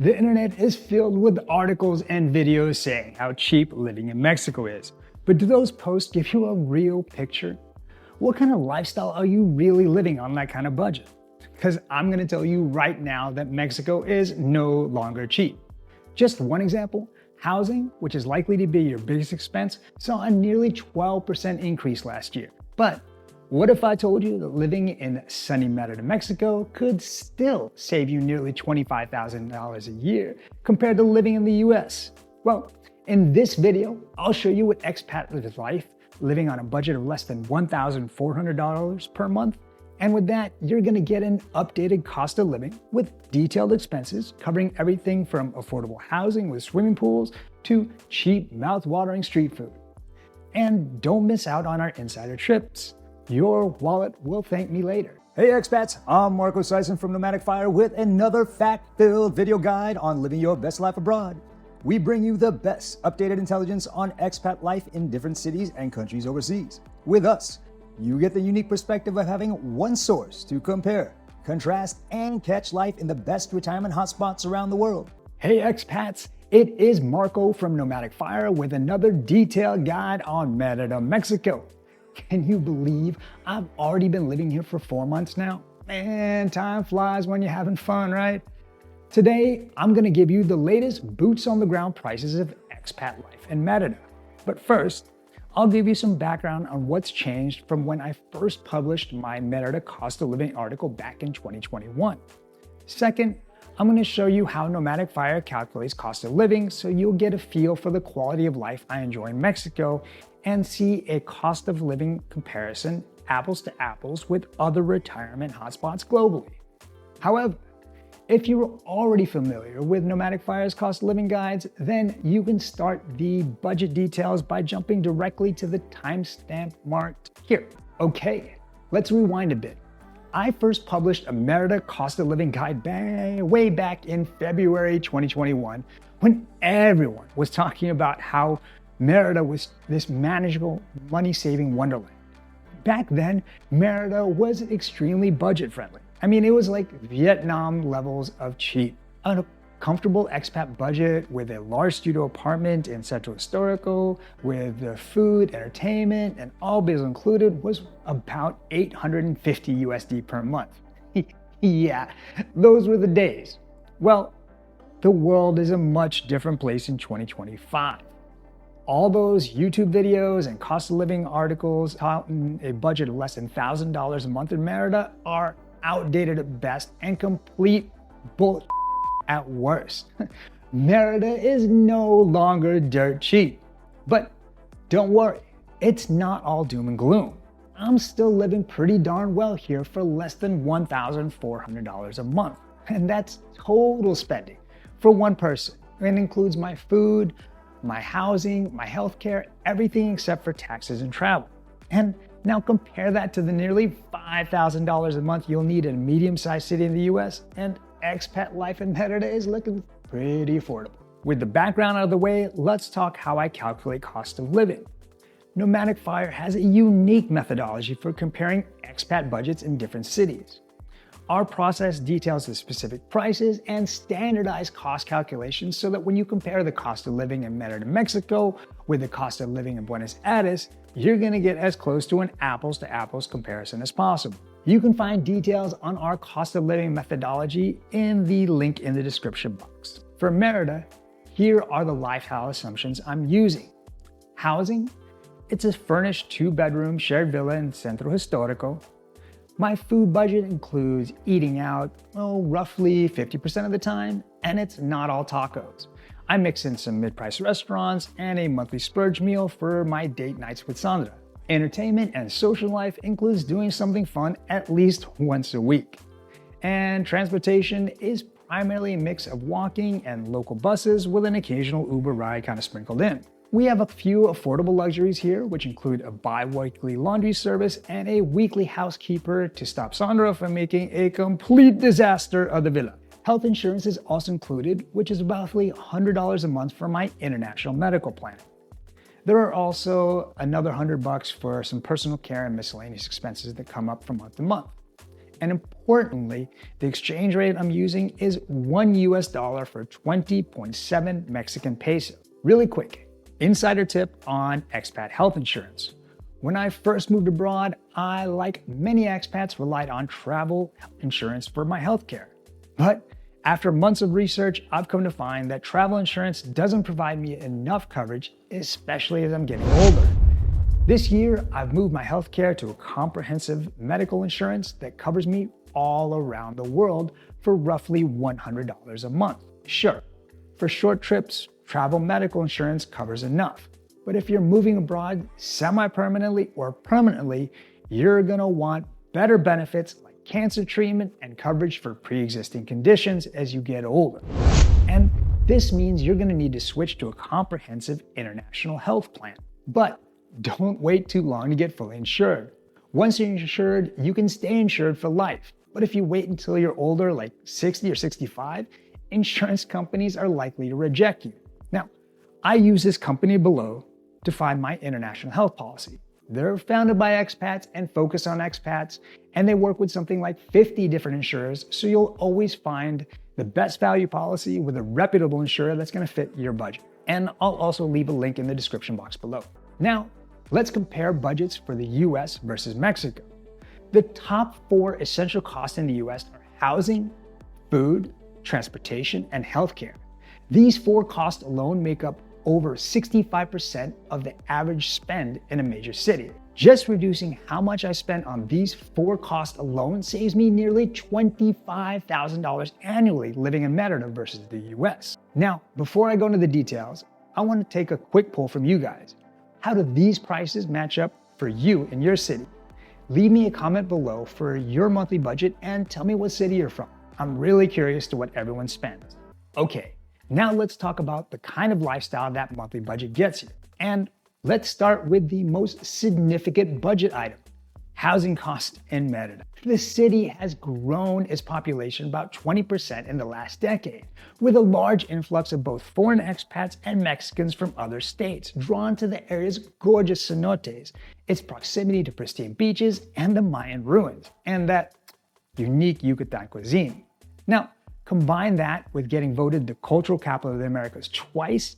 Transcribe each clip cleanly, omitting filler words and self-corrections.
The internet is filled with articles and videos saying how cheap living in Mexico is. But do those posts give you a real picture? What kind of lifestyle are you really living on that kind of budget? Because I'm going to tell you right now that Mexico is no longer cheap. Just one example, housing, which is likely to be your biggest expense, saw a nearly 12% increase last year. But what if I told you that living in sunny Merida, Mexico could still save you nearly $25,000 a year compared to living in the US? Well, in this video, I'll show you what expat lives life, living on a budget of less than $1,400 per month. And with that, you're gonna get an updated cost of living with detailed expenses covering everything from affordable housing with swimming pools to cheap, mouth-watering street food. And don't miss out on our insider trips. Your wallet will thank me later. Hey expats, I'm Marco Sison from Nomadic Fire with another fact-filled video guide on living your best life abroad. We bring you the best updated intelligence on expat life in different cities and countries overseas. With us, you get the unique perspective of having one source to compare, contrast, and catch life in the best retirement hotspots around the world. Hey expats, it is Marco from Nomadic Fire with another detailed guide on Merida, Mexico. Can you believe I've already been living here for 4 months now? Man, time flies when you're having fun, right? Today, I'm gonna give you the latest boots on the ground prices of expat life in Merida. But first, I'll give you some background on what's changed from when I first published my Merida cost of living article back in 2021. Second, I'm gonna show you how Nomadic Fire calculates cost of living so you'll get a feel for the quality of life I enjoy in Mexico and see a cost of living comparison, apples to apples, with other retirement hotspots globally. However, if you're already familiar with Nomadic Fire's cost of living guides, then you can start the budget details by jumping directly to the timestamp marked here. Okay, let's rewind a bit. I first published a Merida cost of living guide way back in February 2021 when everyone was talking about how Merida was this magical money-saving wonderland. Back then, Merida was extremely budget-friendly. I mean, it was like Vietnam levels of cheap. A comfortable expat budget with a large studio apartment in Central Historical, with the food, entertainment, and all bills included was about 850 USD per month. Yeah, those were the days. Well, the world is a much different place in 2025. All those YouTube videos and cost of living articles touting a budget of less than $1,000 a month in Merida are outdated at best and complete bull at worst. Merida is no longer dirt cheap. But don't worry, it's not all doom and gloom. I'm still living pretty darn well here for less than $1,400 a month. And that's total spending for one person. It includes my food, my housing, my healthcare, everything except for taxes and travel. And now compare that to the nearly $5,000 a month you'll need in a medium-sized city in the US, and expat life in Merida is looking pretty affordable. With the background out of the way, let's talk how I calculate cost of living. Nomadic Fire has a unique methodology for comparing expat budgets in different cities. Our process details the specific prices and standardized cost calculations so that when you compare the cost of living in Merida, Mexico with the cost of living in Buenos Aires, you're gonna get as close to an apples to apples comparison as possible. You can find details on our cost of living methodology in the link in the description box. For Merida, here are the lifestyle assumptions I'm using. Housing, it's a furnished 2-bedroom shared villa in Centro Historico. My food budget includes eating out, roughly 50% of the time, and it's not all tacos. I mix in some mid-price restaurants and a monthly splurge meal for my date nights with Sandra. Entertainment and social life includes doing something fun at least once a week. And transportation is primarily a mix of walking and local buses with an occasional Uber ride kind of sprinkled in. We have a few affordable luxuries here, which include a bi-weekly laundry service and a weekly housekeeper to stop Sandra from making a complete disaster of the villa. Health insurance is also included, which is roughly $100 a month for my international medical plan. There are also another $100 for some personal care and miscellaneous expenses that come up from month to month. And importantly, the exchange rate I'm using is $1 for 20.7 Mexican peso. Really quick, insider tip on expat health insurance. When I first moved abroad, I, like many expats, relied on travel insurance for my healthcare. But after months of research, I've come to find that travel insurance doesn't provide me enough coverage, especially as I'm getting older. This year, I've moved my healthcare to a comprehensive medical insurance that covers me all around the world for roughly $100 a month. Sure, for short trips, travel medical insurance covers enough. But if you're moving abroad semi-permanently or permanently, you're gonna want better benefits like cancer treatment and coverage for pre-existing conditions as you get older. And this means you're gonna need to switch to a comprehensive international health plan. But don't wait too long to get fully insured. Once you're insured, you can stay insured for life. But if you wait until you're older, like 60 or 65, insurance companies are likely to reject you. Now, I use this company below to find my international health policy. They're founded by expats and focus on expats, and they work with something like 50 different insurers, so you'll always find the best value policy with a reputable insurer that's gonna fit your budget. And I'll also leave a link in the description box below. Now, let's compare budgets for the US versus Mexico. The top 4 essential costs in the US are housing, food, transportation, and healthcare. These 4 costs alone make up over 65% of the average spend in a major city. Just reducing how much I spend on these 4 costs alone saves me nearly $25,000 annually living in Merida versus the US. Now, before I go into the details, I want to take a quick poll from you guys. How do these prices match up for you in your city? Leave me a comment below for your monthly budget and tell me what city you're from. I'm really curious to what everyone spends. Okay, now let's talk about the kind of lifestyle that monthly budget gets you. And let's start with the most significant budget item, housing costs in Merida. The city has grown its population about 20% in the last decade, with a large influx of both foreign expats and Mexicans from other states, drawn to the area's gorgeous cenotes, its proximity to pristine beaches and the Mayan ruins, and that unique Yucatan cuisine. Now, combine that with getting voted the cultural capital of the Americas twice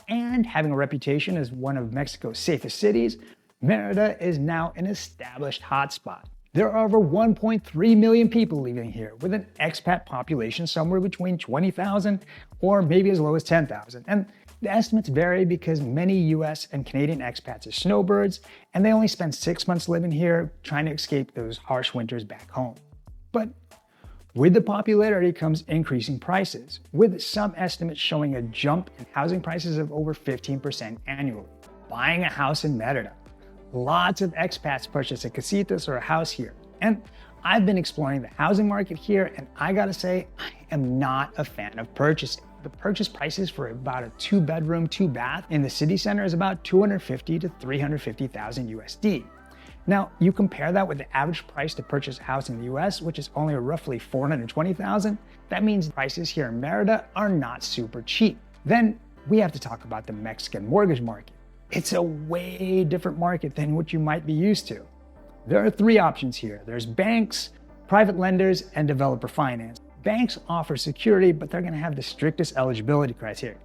and having a reputation as one of Mexico's safest cities, Merida is now an established hotspot. There are over 1.3 million people living here, with an expat population somewhere between 20,000 or maybe as low as 10,000. And the estimates vary because many US and Canadian expats are snowbirds, and they only spend 6 months living here trying to escape those harsh winters back home. But with the popularity comes increasing prices, with some estimates showing a jump in housing prices of over 15% annually. Buying a house in Merida. Lots of expats purchase a casitas or a house here. And I've been exploring the housing market here, and I gotta say, I am not a fan of purchasing. The purchase prices for about a 2-bedroom, 2-bath in the city center is about $250,000 to $350,000 USD. Now, you compare that with the average price to purchase a house in the US, which is only roughly $420,000, that means prices here in Merida are not super cheap. Then we have to talk about the Mexican mortgage market. It's a way different market than what you might be used to. There are 3 options here. There's banks, private lenders, and developer finance. Banks offer security, but they're gonna have the strictest eligibility criteria.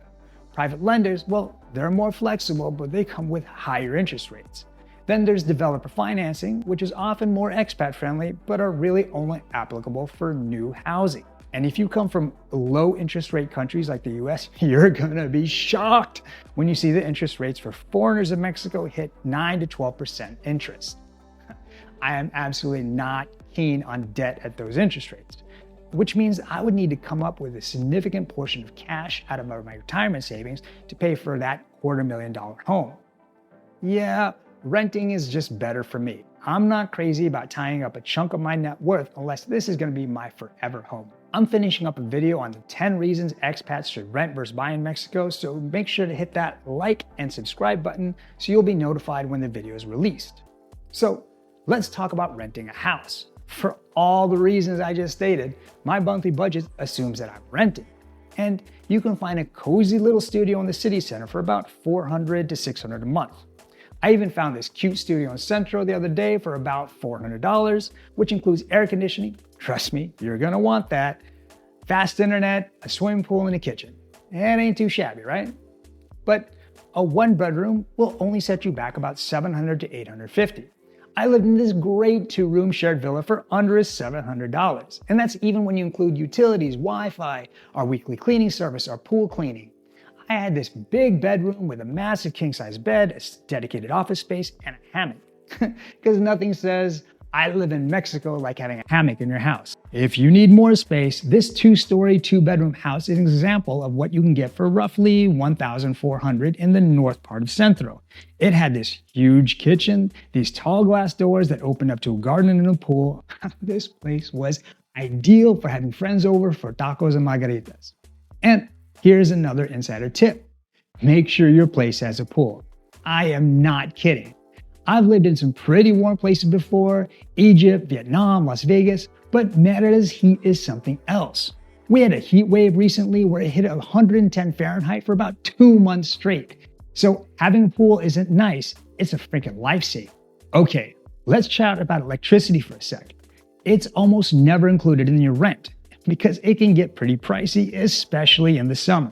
Private lenders, well, they're more flexible, but they come with higher interest rates. Then there's developer financing, which is often more expat friendly, but are really only applicable for new housing. And if you come from low interest rate countries like the US, you're gonna be shocked when you see the interest rates for foreigners in Mexico hit 9 to 12% interest. I am absolutely not keen on debt at those interest rates, which means I would need to come up with a significant portion of cash out of my retirement savings to pay for that $250,000 home. Yeah, renting is just better for me. I'm not crazy about tying up a chunk of my net worth unless this is gonna be my forever home. I'm finishing up a video on the 10 reasons expats should rent versus buy in Mexico, so make sure to hit that like and subscribe button so you'll be notified when the video is released. So let's talk about renting a house. For all the reasons I just stated, my monthly budget assumes that I'm renting. And you can find a cozy little studio in the city center for about $400 to $600 a month. I even found this cute studio in Centro the other day for about $400, which includes air conditioning. Trust me, you're gonna want that. Fast internet, a swimming pool, and a kitchen. It ain't too shabby, right? But a one bedroom will only set you back about $700 to $850. I lived in this great 2-room shared villa for under $700. And that's even when you include utilities, Wi-Fi, our weekly cleaning service, our pool cleaning. I had this big bedroom with a massive king-size bed, a dedicated office space, and a hammock. Because nothing says, I live in Mexico like having a hammock in your house. If you need more space, this 2-story, 2-bedroom house is an example of what you can get for roughly $1,400 in the north part of Centro. It had this huge kitchen, these tall glass doors that opened up to a garden and a pool. This place was ideal for having friends over for tacos and margaritas. And here's another insider tip. Make sure your place has a pool. I am not kidding. I've lived in some pretty warm places before, Egypt, Vietnam, Las Vegas, but Merida's heat is something else. We had a heat wave recently where it hit 110 Fahrenheit for about 2 months straight. So having a pool isn't nice, it's a freaking lifesaver. Okay, let's chat about electricity for a sec. It's almost never included in your rent because it can get pretty pricey, especially in the summer.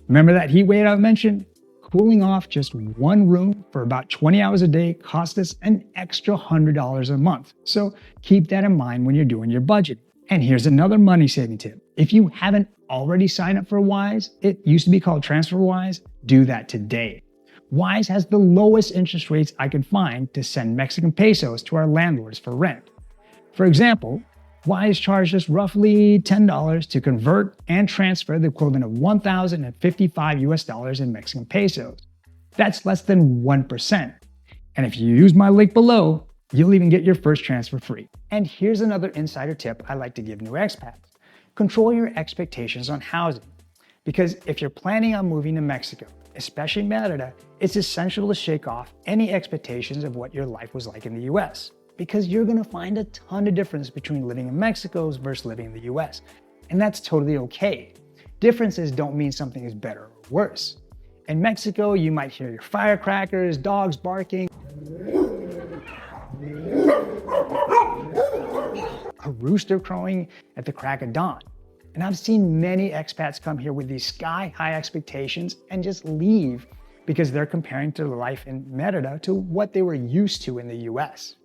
Remember that heat wave I mentioned? Cooling off just one room for about 20 hours a day cost us an extra $100 a month. So keep that in mind when you're doing your budget. And here's another money saving tip. If you haven't already signed up for Wise, it used to be called TransferWise, do that today. Wise has the lowest interest rates I could find to send Mexican pesos to our landlords for rent. For example, Wise charged us roughly $10 to convert and transfer the equivalent of $1,055 in Mexican pesos. That's less than 1%. And if you use my link below, you'll even get your first transfer free. And here's another insider tip I like to give new expats. Control your expectations on housing. Because if you're planning on moving to Mexico, especially Merida, it's essential to shake off any expectations of what your life was like in the US. Because you're gonna find a ton of difference between living in Mexico versus living in the US. And that's totally okay. Differences don't mean something is better or worse. In Mexico, you might hear your firecrackers, dogs barking, a rooster crowing at the crack of dawn. And I've seen many expats come here with these sky-high expectations and just leave because they're comparing their life in Merida to what they were used to in the US.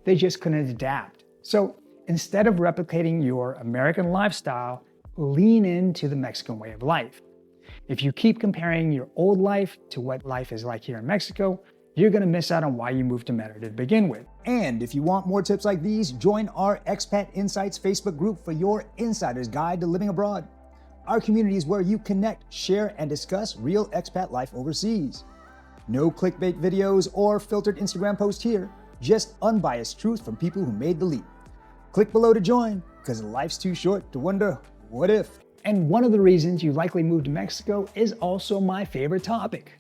They just couldn't adapt. So instead of replicating your American lifestyle, lean into the Mexican way of life. If you keep comparing your old life to what life is like here in Mexico, you're gonna miss out on why you moved to Merida to begin with. And if you want more tips like these, join our Expat Insights Facebook group for your insider's guide to living abroad. Our community is where you connect, share, and discuss real expat life overseas. No clickbait videos or filtered Instagram posts here. Just unbiased truth from people who made the leap. Click below to join, because life's too short to wonder, what if? And one of the reasons you likely moved to Mexico is also my favorite topic,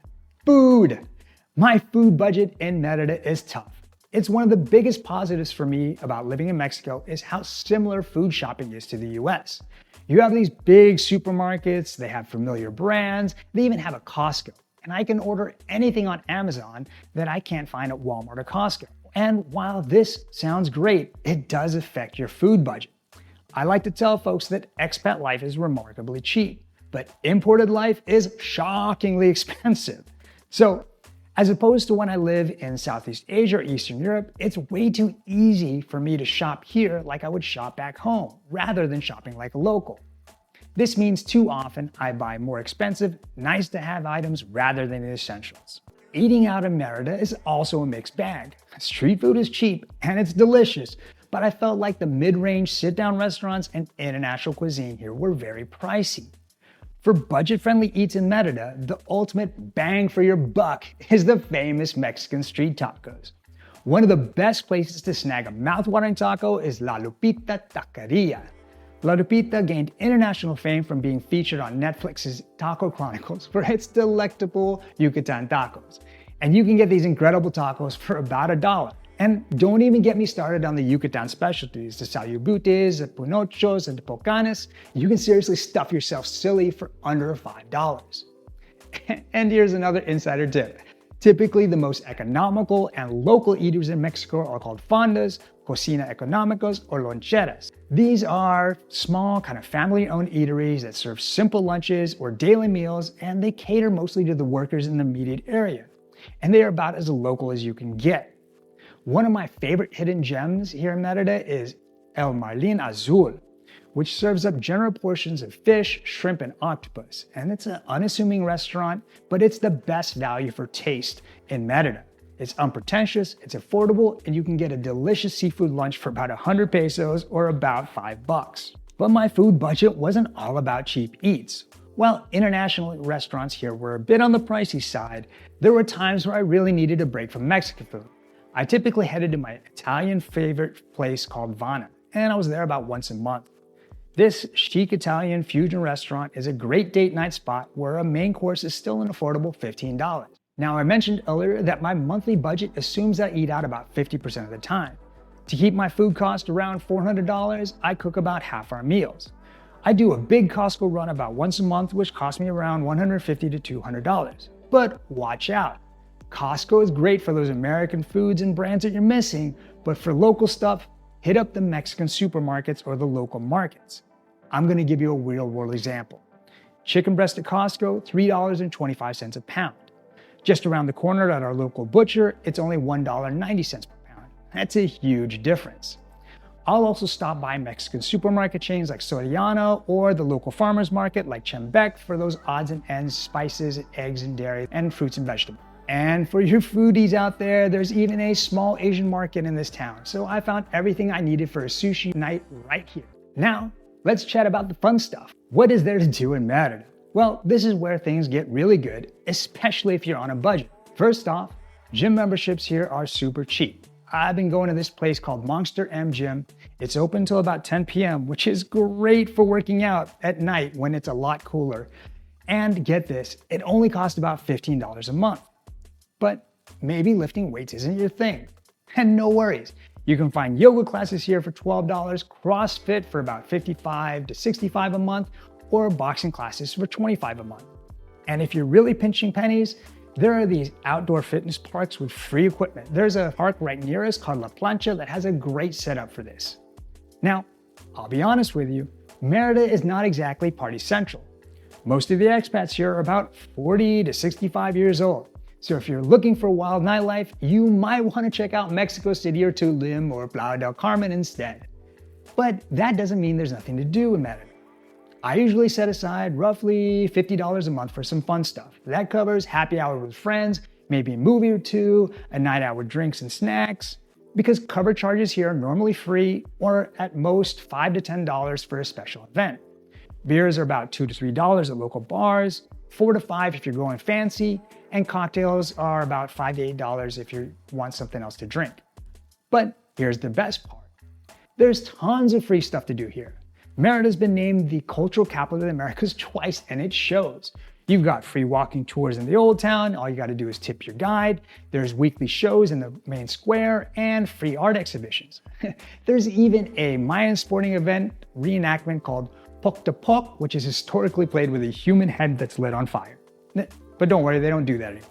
food. My food budget in Merida is tough. It's one of the biggest positives for me about living in Mexico is how similar food shopping is to the US. You have these big supermarkets, they have familiar brands, they even have a Costco. And I can order anything on Amazon that I can't find at Walmart or Costco. And while this sounds great, it does affect your food budget. I like to tell folks that expat life is remarkably cheap, but imported life is shockingly expensive. So, as opposed to when I live in Southeast Asia or Eastern Europe, it's way too easy for me to shop here like I would shop back home, rather than shopping like a local. This means too often I buy more expensive, nice-to-have items rather than the essentials. Eating out in Merida is also a mixed bag. Street food is cheap and it's delicious, but I felt like the mid-range sit-down restaurants and international cuisine here were very pricey. For budget-friendly eats in Merida, the ultimate bang for your buck is the famous Mexican street tacos. One of the best places to snag a mouth-watering taco is La Lupita Taqueria. La Lupita gained international fame from being featured on Netflix's Taco Chronicles for its delectable Yucatan tacos. And you can get these incredible tacos for about $1. And don't even get me started on the Yucatan specialties, the salubutes, the punochos, and the pocanes. You can seriously stuff yourself silly for under $5. And here's another insider tip. Typically, the most economical and local eateries in Mexico are called fondas, cocina económicos, or loncheras. These are small, kind of family-owned eateries that serve simple lunches or daily meals, and they cater mostly to the workers in the immediate area. And they are about as local as you can get. One of my favorite hidden gems here in Merida is El Marlin Azul, which serves up generous portions of fish, shrimp, and octopus. And it's an unassuming restaurant, but it's the best value for taste in Merida. It's unpretentious, it's affordable, and you can get a delicious seafood lunch for about 100 pesos or about $5. But my food budget wasn't all about cheap eats. While international restaurants here were a bit on the pricey side, there were times where I really needed a break from Mexican food. I typically headed to my Italian favorite place called Vana, and I was there about once a month. This chic Italian fusion restaurant is a great date night spot where a main course is still an affordable $15. Now, I mentioned earlier that my monthly budget assumes I eat out about 50% of the time. To keep my food cost around $400, I cook about half our meals. I do a big Costco run about once a month, which costs me around $150 to $200. But watch out. Costco is great for those American foods and brands that you're missing, but for local stuff, hit up the Mexican supermarkets or the local markets. I'm gonna give you a real world example. Chicken breast at Costco, $3.25 a pound. Just around the corner at our local butcher, it's only $1.90 per pound. That's a huge difference. I'll also stop by Mexican supermarket chains like Soriana or the local farmers market like Chembec for those odds and ends, spices, eggs and dairy, and fruits and vegetables. And for your foodies out there, there's even a small Asian market in this town. So I found everything I needed for a sushi night right here. Now, let's chat about the fun stuff. What is there to do in Merida? Well, this is where things get really good, especially if you're on a budget. First off, gym memberships here are super cheap. I've been going to this place called Monster M Gym. It's open until about 10 p.m., which is great for working out at night when it's a lot cooler. And get this, it only costs about $15 a month. But maybe lifting weights isn't your thing. And no worries, you can find yoga classes here for $12, CrossFit for about $55 to $65 a month, or boxing classes for $25 a month. And if you're really pinching pennies, there are these outdoor fitness parks with free equipment. There's a park right near us called La Plancha that has a great setup for this. Now, I'll be honest with you, Merida is not exactly party central. Most of the expats here are about 40 to 65 years old. So if you're looking for wild nightlife, you might want to check out Mexico City or Tulum or Playa del Carmen instead. But that doesn't mean there's nothing to do in Merida. I usually set aside roughly $50 a month for some fun stuff. That covers happy hour with friends, maybe a movie or two, a night out with drinks and snacks, because cover charges here are normally free or at most $5 to $10 for a special event. Beers are about $2 to $3 at local bars, $4 to $5 if you're going fancy, and cocktails are about $5 to $8 if you want something else to drink. But here's the best part. There's tons of free stuff to do here. Merida's been named the cultural capital of the Americas twice, and it shows. You've got free walking tours in the old town, all you gotta do is tip your guide. There's weekly shows in the main square and free art exhibitions. There's even a Mayan sporting event reenactment called Poc de Poc, which is historically played with a human head that's lit on fire. But don't worry, they don't do that anymore.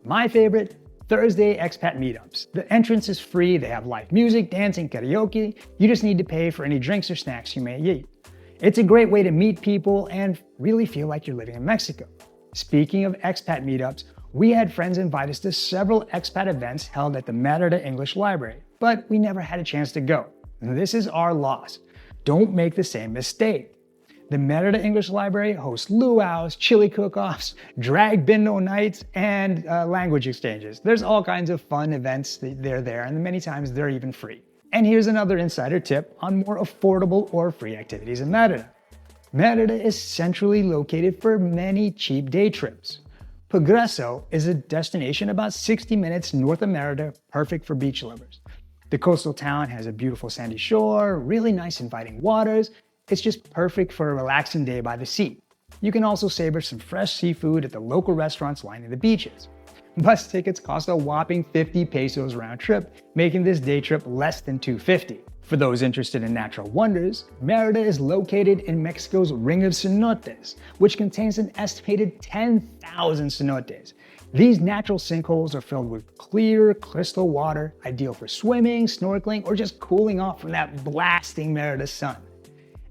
My favorite, Thursday expat meetups. The entrance is free, they have live music, dancing, karaoke. You just need to pay for any drinks or snacks you may eat. It's a great way to meet people and really feel like you're living in Mexico. Speaking of expat meetups, we had friends invite us to several expat events held at the Merida English Library, but we never had a chance to go. And this is our loss. Don't make the same mistake. The Merida English Library hosts luau's, chili cook-offs, drag bingo nights, and language exchanges. There's all kinds of fun events they're there, and many times they're even free. And here's another insider tip on more affordable or free activities in Merida. Merida is centrally located for many cheap day trips. Progreso is a destination about 60 minutes north of Merida, perfect for beach lovers. The coastal town has a beautiful sandy shore, really nice inviting waters. It's just perfect for a relaxing day by the sea. You can also savor some fresh seafood at the local restaurants lining the beaches. Bus tickets cost a whopping 50 pesos round trip, making this day trip less than $250. For those interested in natural wonders, Merida is located in Mexico's Ring of Cenotes, which contains an estimated 10,000 cenotes. These natural sinkholes are filled with clear, crystal water, ideal for swimming, snorkeling, or just cooling off from that blasting Merida sun.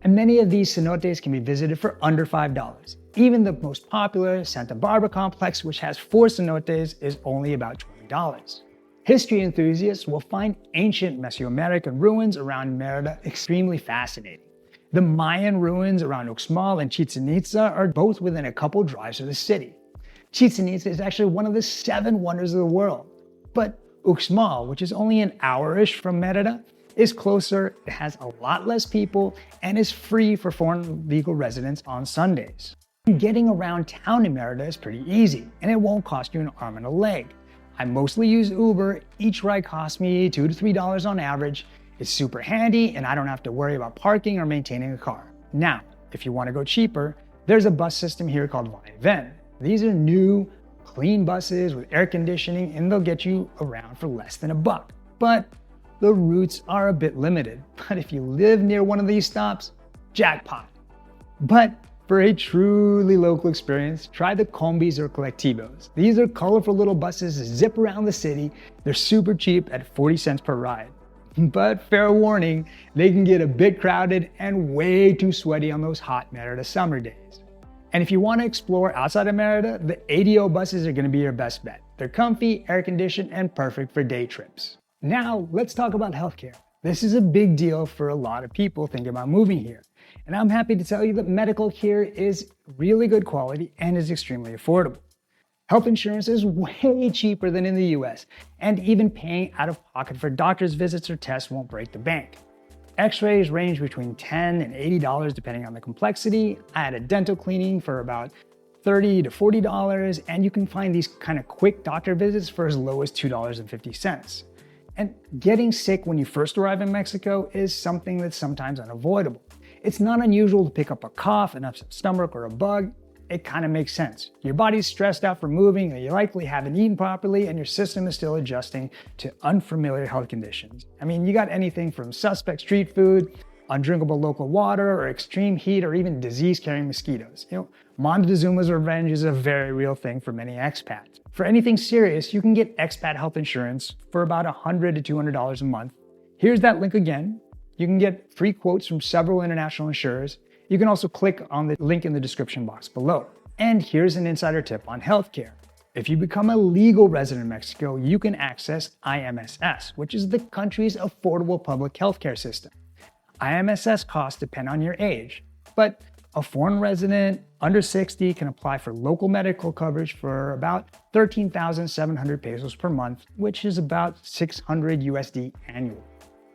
And many of these cenotes can be visited for under $5. Even the most popular Santa Barbara complex, which has 4 cenotes, is only about $20. History enthusiasts will find ancient Mesoamerican ruins around Merida extremely fascinating. The Mayan ruins around Uxmal and Chichen Itza are both within a couple drives of the city. Chichen Itza is actually one of the 7 wonders of the world. But Uxmal, which is only an hour-ish from Merida, is closer, it has a lot less people, and is free for foreign legal residents on Sundays. Getting around town in Merida is pretty easy, and it won't cost you an arm and a leg. I mostly use Uber. Each ride costs me $2 to $3 on average. It's super handy and I don't have to worry about parking or maintaining a car. Now, if you want to go cheaper, there's a bus system here called Vaivén. These are new, clean buses with air conditioning and they'll get you around for less than $1. But the routes are a bit limited. But if you live near one of these stops, jackpot. But for a truly local experience, try the combis or colectivos. These are colorful little buses that zip around the city. They're super cheap at 40 cents per ride. But fair warning, they can get a bit crowded and way too sweaty on those hot Merida summer days. And if you want to explore outside of Merida, the ADO buses are going to be your best bet. They're comfy, air-conditioned, and perfect for day trips. Now, let's talk about healthcare. This is a big deal for a lot of people thinking about moving here. And I'm happy to tell you that medical here is really good quality and is extremely affordable. Health insurance is way cheaper than in the US, and even paying out of pocket for doctor's visits or tests won't break the bank. X-rays range between $10 and $80 depending on the complexity. I had a dental cleaning for about $30 to $40, and you can find these kind of quick doctor visits for as low as $2.50. And getting sick when you first arrive in Mexico is something that's sometimes unavoidable. It's not unusual to pick up a cough, an upset stomach, or a bug. It kind of makes sense. Your body's stressed out from moving, and you likely haven't eaten properly, and your system is still adjusting to unfamiliar health conditions. I mean, you got anything from suspect street food, undrinkable local water, or extreme heat, or even disease-carrying mosquitoes. Montezuma's revenge is a very real thing for many expats. For anything serious, you can get expat health insurance for about $100 to $200 a month. Here's that link again. You can get free quotes from several international insurers. You can also click on the link in the description box below. And here's an insider tip on healthcare. If you become a legal resident in Mexico, you can access IMSS, which is the country's affordable public healthcare system. IMSS costs depend on your age, but a foreign resident under 60 can apply for local medical coverage for about 13,700 pesos per month, which is about 600 USD annually.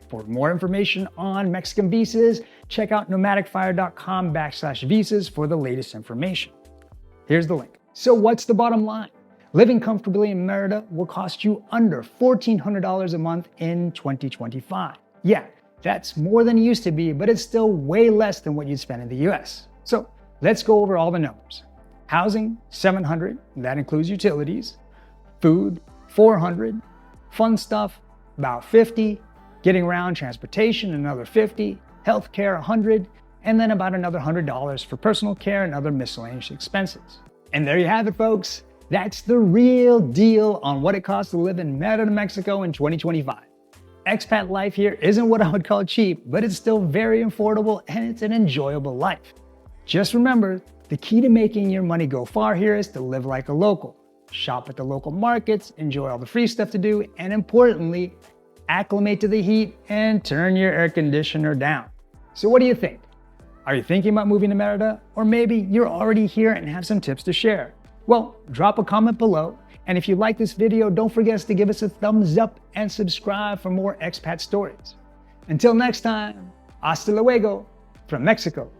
For more information on Mexican visas, check out nomadicfire.com/visas for the latest information. Here's the link. So what's the bottom line? Living comfortably in Merida will cost you under $1,400 a month in 2025. Yeah, that's more than it used to be, but it's still way less than what you'd spend in the US. So let's go over all the numbers. Housing, $700, that includes utilities. Food, $400. Fun stuff, about $50. Getting around, transportation, another $50. Healthcare, $100. And then about another $100 for personal care and other miscellaneous expenses. And there you have it, folks. That's the real deal on what it costs to live in Merida, Mexico in 2025. Expat life here isn't what I would call cheap, but it's still very affordable and it's an enjoyable life. Just remember, the key to making your money go far here is to live like a local. Shop at the local markets, enjoy all the free stuff to do, and importantly, acclimate to the heat and turn your air conditioner down. So what do you think? Are you thinking about moving to Merida? Or maybe you're already here and have some tips to share? Well, drop a comment below. And if you like this video, don't forget to give us a thumbs up and subscribe for more expat stories. Until next time, hasta luego from Mexico.